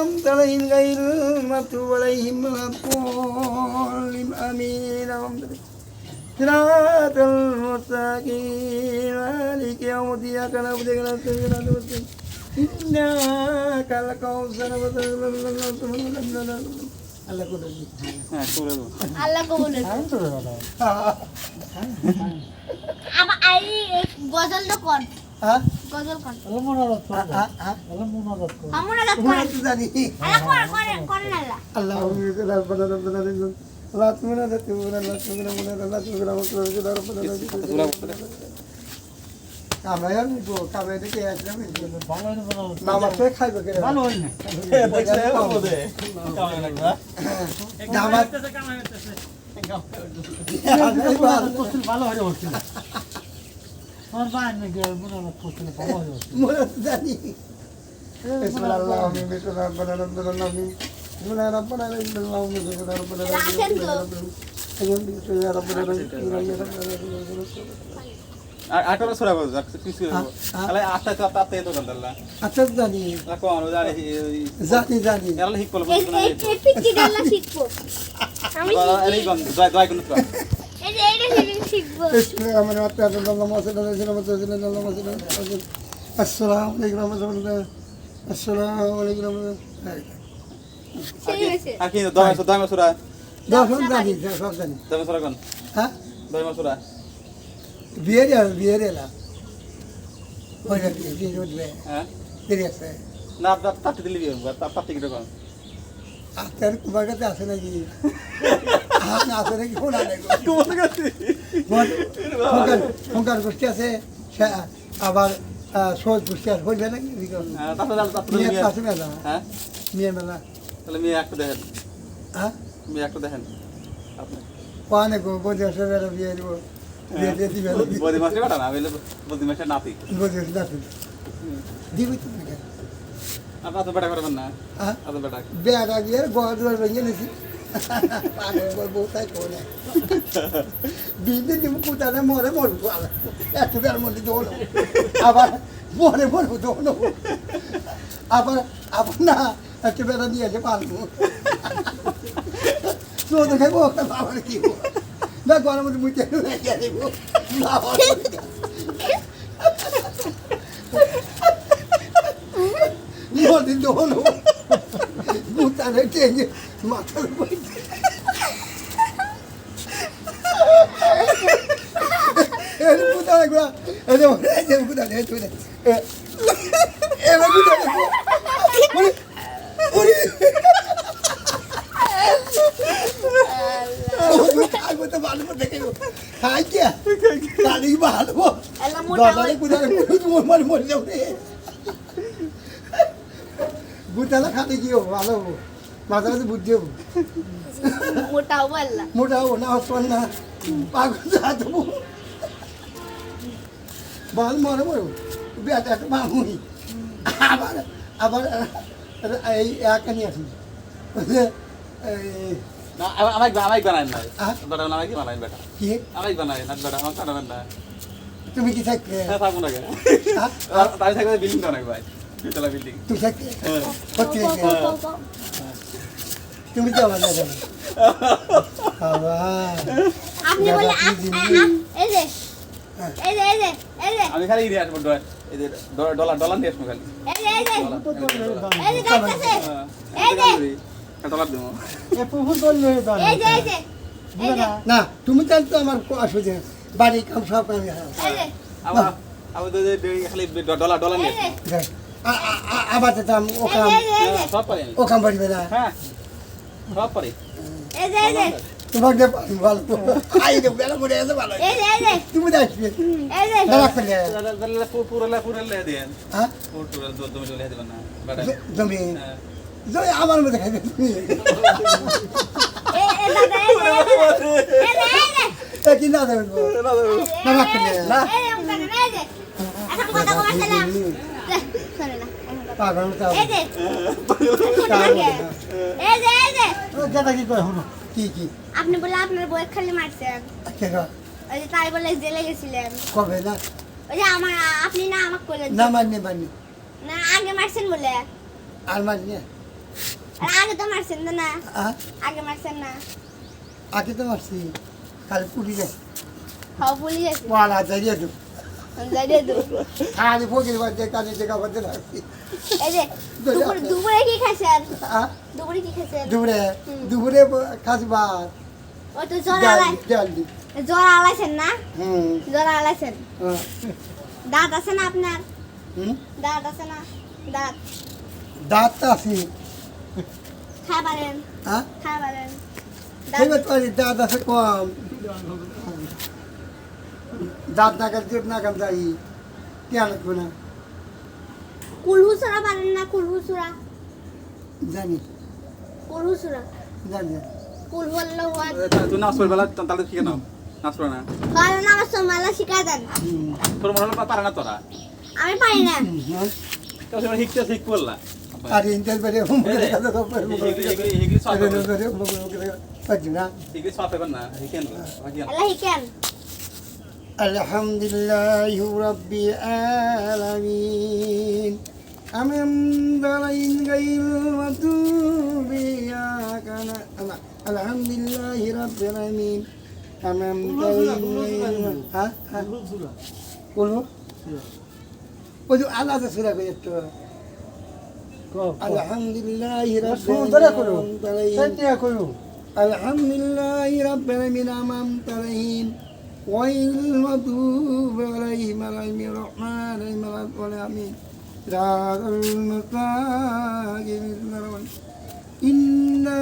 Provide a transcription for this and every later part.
أنعمت عليهم غير المغضوب عليهم ولا الضالين آمين صراط المستقيم مالك يوم الدين إياك نعبد وإياك نستعين إنك لكوثر আল্লাহ করে দিই হ্যাঁ করে দাও আল্লাহ কবুল আমা আই গজলটা কোন হ্যাঁ গজল কোন আমরা তো জানি কোন আল্লাহ আল্লাহ রাব্বানা রাব্বানা আল্লাহ তুমি না তুমি না তুমি না আল্লাহ তুমি না আমরা আর নিবো কামে দেখে আসলাম ভালো হইলো মামা তো খাইবে কে ভালো হইল না দেখলে বলবে কামে লাগবে দামাত কামে করতেছে ভালো হইলো আমার বাইন মে গেল মনে করতে ভালো হইলো মনে জানি বিসমিল্লাহ বিসমিল্লাহ রাব্বানা রাব্বানা বিসমিল্লাহ রাব্বানা রাব্বানা বিসমিল্লাহ রাব্বানা আটটা সরা বল কিছু আলে আটটা তাতে তো গন্ডালা আচ্ছা জানি কোন জানি জানি এলা হিক বল এই পিটি ডালা শিখবো আমি এই গন দয় কোন তো এইটা শিখবো বিসমিল্লাহ আমরা আল্লাহু আসসালামু আলাইকুম আসসালামু আলাইকুম আকি দয় সরা দশম জানি সব জানি দয় সরা কোন হ্যাঁ দয় সরা বিয়ে এলা ওই বিয়ে উঠবে হ্যাঁ দেরি আছে না তাতে দিলি তাতে কি কোন আজকাল তোমার কাছে আসে নাকি আসে নাকি ফোন আনে তোমার কাছে ফোনকার গোষ্ঠী আছে আবার সহজ গোষ্ঠী আছে হইবে নাকি মেয়ে আছে মেলা হ্যাঁ মেয়ে মেলা তাহলে মেয়ে একটা দেখেন হ্যাঁ মেয়ে একটা দেখেন আপনি পানে গো বদি আসে বিয়ে দিব বিয়ে দিয়ে দিবে বদি মাসে কাটা না বলে বদি মাসে নাতি বদি আসে নাতি দিবি তো নাকি আপনার তো বেটা করবেন না হ্যাঁ আপনার বেটা বেড়া গিয়ে গড় ভেঙে নিয়েছি পাগল বউটাই করে বিদিন দিব কোথায় মরে মরবো এত বেড়ার মধ্যে দৌড়ো আবার মরে মরবো দৌড়ো আবার আবার না একটু বেড়া নিয়ে এসে পারবো চোদ্দ খাইবো আবার কি না গরমের মধ্যে মুখে রেখে দেবো মদিন দৌড়ো বুতারে টেনে মাথার উপরে এর বুতারে গুলা এর বুতারে তুই এর বুতারে ওরে ওরে খাইবো তো ভালো করে দেখো খাই কি খালি ভালো দাদারে বুতারে মরে মরে যাও রে বুতালা খাতে কি হবো ভালো হবো মাঝে মাঝে বুদ্ধি হবো মোটাও বললা মোটা হবো না হসপান না পাগল যাবো ভালো মরে মরবো বেটা একটা মামুই আবার আবার এই একা নিয়ে আসুন না আমাকে বানাই না বেটা আমাকে বানাই বেটা কি আমাকে বানাই না বেটা আমার কাটাবেন না তুমি কি থাকবে হ্যাঁ থাকবো না কেন তাই থাকবে বিল্ডিং তো অনেক ভাই দুতলা বিল্ডিং তুমি থাকবে সত্যি তুমি তো আমার যাবে আবার আপনি বলে এই যে এই যে এই যে এই যে আমি খালি ইয়ে আসবো এই যে ডলার নিয়ে আসবো খালি এই যে এই যে এই যে গাইতেছে এই যে ডলার দেবো এ পুকুর বললে এই যে এই যে এই যে না তুমি জান তো আমার অসুবিধা বাড়ি কাম সব আমি এই যে আবার আমি তো খালি ডলার নিয়ে আসবো আবার দাম ওখান সব পারি ওখান বাড়িবে না হ্যাঁ সব পারি এই যে এই যে তোমার যে ভালো আই দে বেলা পড়ে আছে ভালো এই যে এই যে তুমি দেখবে এই যে দাঁড়া ফেলে পুরো দেন হ্যাঁ পুরো জমি চলে যেতে না বেটা জমি জমি আমার মধ্যে খাইবে তুমি এই দাদা এই যে এই যে কি না দেবেন না রাখতে না এই যে এখন কথা বলছিলাম চলে না পাগল তো এই যে এই যে এই যে দাদা কি কয় হলো কি কি আপনি বলে আপনার বই খালি মারছেন কেন ওই যে তাই বলে জেলে গেছিলেন কবে না ওই যে আমার আপনি না আমাকে বলে না মানি মানি না আগে মারছেন বলে আর মানি আর আগে তো মারছেন তো না হ্যাঁ আগে মারছেন না আগে তো মারছি খালি পুরি যায় খাও বলি যাচ্ছে ওয়ালা দাঁড়িয়ে দু যাইয়ে দু খালি ফকির বাড়িতে কাজে জায়গা বাড়তে রাখছি এই যে দুপুরে কি খাইছেন হ্যাঁ দুপুরে কি খাইছেন দুপুরে দুপুরে খাসি ভাত ওই তো জ্বর ডাল আলাই ডাল দি জ্বর আলাইছেন না হুম জ্বর আলাইছেন হ্যাঁ। দাঁত আছে না আপনার হুম দাঁত আছে না দাঁত দাঁত আছে খাবারেন হ্যাঁ খাবারেন এবার পারি দাঁত আছে কম দাঁত নাগাল জোট নাগাল যাই কেন লাগবে না কুলহুসুরা পারেন না কুলহুসুরা জানি কুলহুসুরা জানি কুল হল্লো ওয়ান তুই নাচ করবে তাহলে শিখে নাও নাচ করে না কারণ আমার সোমালা শিখাই দেন হুম তোর মনে হলো পারে না তোরা আমি পারি না হুম। তো সেটা শিখতে শিখ করলা আর ইন্টার বেড়ে মুখে কথা তো এগুলি সব পাচ্ছি না এগুলি সব পেপার না শিখেন আল্লাহ হিকেন الحمد لله رب العالمين أمن غير المغضوب إياك الحمد لله رب العالمين أمن ها ها قولوا قولوا على تسيرة بيتو الحمد لله رب العالمين الحمد لله رب العالمين أمنت عليهم غير المغضوب عليهم ولا الرحمن الرحيم صراط المستقيم إنا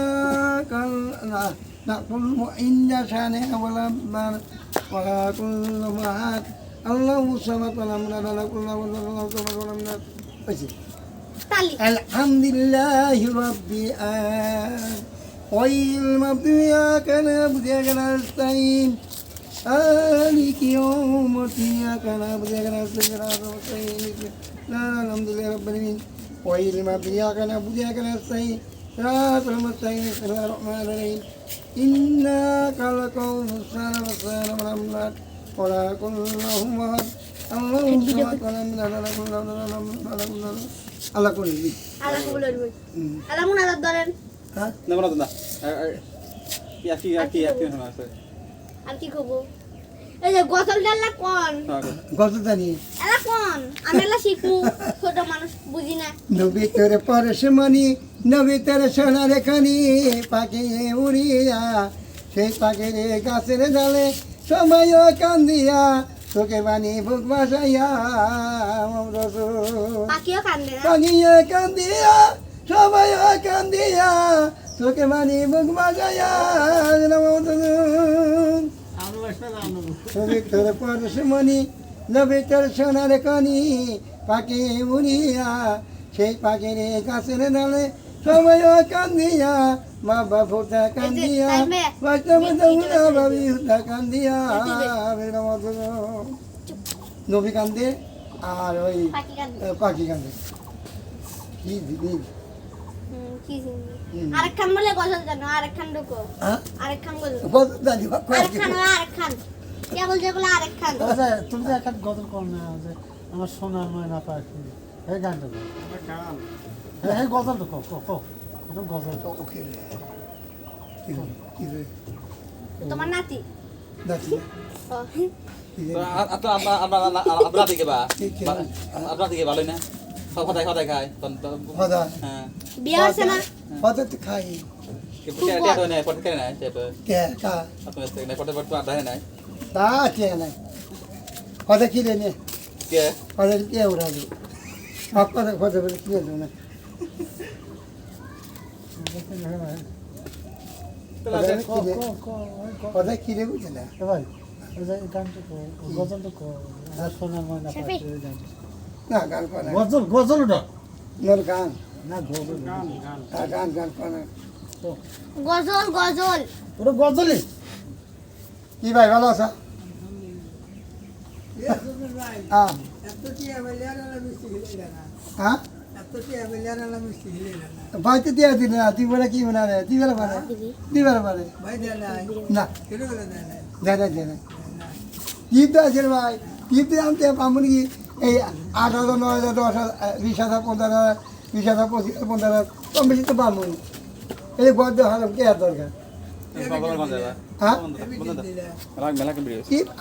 نقول إن شانئ ولا بار ولا كل معاد الله الصمد ولم يلد ولم يكن له তালি الحمد لله رب العالمين غير المغضوب إياك نعبد وإياك نستعين مالك يوم الدين إياك نعبد وإياك نستعين لا الحمد لله رب العالمين غير المغضوب إياك نعبد وإياك نستعين صراط المستقيم بسم الله الرحمن الرحيم إنا خلقهم الإنسان والإنسان والأملاك ولا كل لهم وهد الله الصمد ولم يلد ولم يكن له كفوا أحد আল্লাহ করে দিই আল্লাহ কবুল করবে আল্লাহ মুনাজাত ধরেন হ্যাঁ না বলো না কি আছে আর কি কব এই যে গসল ডাল্লা কোন গত জানি এলা কোন আমি এলা শিখু ছোট মানুষ বুঝি না নবী তোর পরশমণি নবী তোর সোনার খনি পাখি উড়িয়া সেই পাখির গাছের ডালে সময় কান্দিয়া তোকে বানি বুক বাসাইয়া পাখিও কান্দে না পাখিয়ে কান্দিয়া সময় কান্দিয়া তোকে বানি বুক বাসাইয়া নবী তোর পরশমণি নবী তোর সোনার খনি পাখি উড়িয়া সেই পাখির গাছের ডালে সময় কান্দিয়া বাবা ফুটা কান্দিয়া ভাবি ফুটা কান্দিয়া নবী কান্দে আর ওই পাখি কান্দে পাখি কান্দে কি দিদি কি জিনিস আরেকখান বলে গসল জানো আরেকখান ঢুকো হ্যাঁ আরেকখান বলো কত জানি আরেকখান কে বলছে বলে আরেকখান তুমি তো একটা গজল কর না যে আমার সোনার ময়না পাখি এই গানটা গান এই গজলটা কো কো কো ওটা গজল ওকে কি রে তোমার নাতি নাতি ও, আপনার দিকে বা আপনার দিকে ভালোই না সদাই সদাই খায় হদা হ্যাঁ বিয়ে হচ্ছে না হদা তো খাই পড়তে কেন নাই কে কা আপনার পড়তে পড়তে আড্ডা নাই তা কে নাই হদা কি রে নে কে হদা কে উড়ালি আপনার হদা বলে কি হলো না কো কো কো হদা কি রে বুঝে না ভাই এই যে গানটা কো গজলটা কো আমার সোনার ময়না পাখি এই গানটা না গান কোনা গজল গজলটা মোর গান না গজল গান গান গান কোনা গজল গজল ওটা গজলই কি ভাই ভালো আছো হ্যাঁ হ্যাঁ ভাই তো দিয়ে দিলে না তুই বলে কি মনে রে তুই বলে পারে তুই বলে পারে না দেয় না দেয় না ঈদ তো আছে রে ভাই ঈদ আনতে পাবো কি এই 8,000 9,000 10,000 20,000 15,000 20,000 25,000 15,000 কম বেশি তো পামই এই গদ হারাম কে আর দরকার এই পাগলের গন্ধ এবার। হ্যাঁ বন্ধ দাও, বন্ধ দাও। মেলা মেলা কে ভিডিও কি